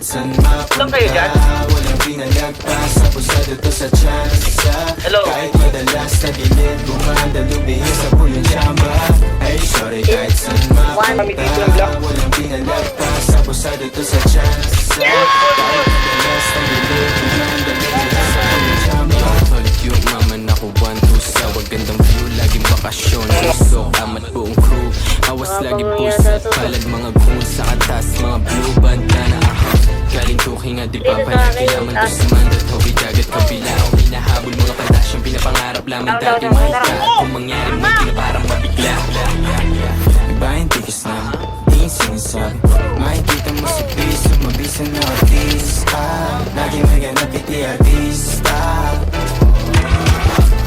saan mapunta, walang pinalagpas, abusado to sa tsansa. Kahit madalas na gilid, gumanda, lumihis sa pulong tsamba. Ay, sorry, kahit saan mapunta, walang pinalagpas, abusado to sa tsansa. Kahit madalas na gilid, gumanda, lumihis sa pulong tsamba. Yung mama na ko 1-2 sa wagandang view, laging bakasyon, susok, amat buong crew. Awas lagi pusa, palad mga goons sa atas, mga blue bandana. Galing tuking nga di pa panakilaman to sa mandat, hobby dagat kabila o hinahabol mga pantasyang pinapangarap lamang dati mahika. At kung mangyari mo pinaparang mabigla, iba yung tikis na di sinasabi, makikita mo sa piso, mabisa na artista, laging naganap iti artista.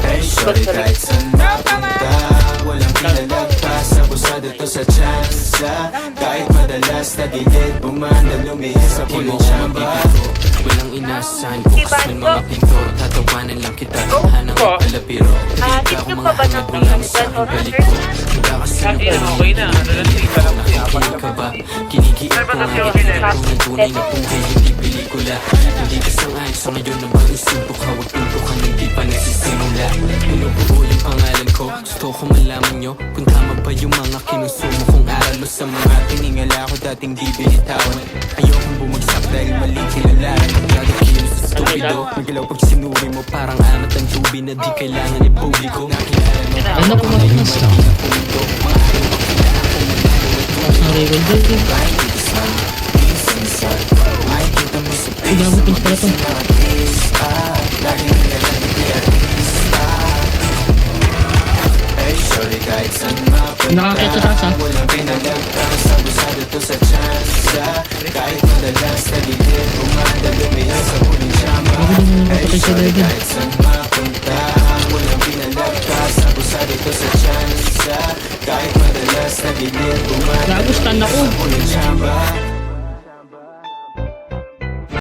Hey, sorry, kahit saan napunta, walang pinalagpas, abusado to sa tsansa. Kahit madalas na gilid, bumanda, lumihis sa pulong tsamba. Walang inasahan, bukas man mga pinto, tatawanan lang kita, hanang palapiro. Hindi ka ako mahanap, walang sa aking balik ko. Magkakasunod okay na, nakikinig ka ba? Kinikiig ko nga itinag ko ng tunay na buhay, hindi pelikula. Hindi ka sangayon sa ngayon na bang isinto ka, huwag pinto ka, hindi pa nagsisimula. Pinubuo yung pangalan ko, gusto ko malaman nyo kung tama ba yung mga kinusumo kong aral o sa mga tiningala ko dating di binitawan. Ayokong bumagsak dahil mali kilalaran. Nagkakakilos sa stupido, magalaw pag sinuri mo parang amat ang tubi na di kailangan ipubliko. Nakilala mo Ano po mas lang? Sorry, well done. Gabot yung pala to. Nakakita sa asa. walang pinalagpas, abusado to sa tsansa. Kahit madalas na gilid, bumanda, lumihis sa pulong tsamba. Napatay sa level. Kahit saan mapunta, walang pinalagpas, abusado to sa tsansa. Kahit madalas na gilid, bumanda, Gago, stand ako. sa pulong tsamba.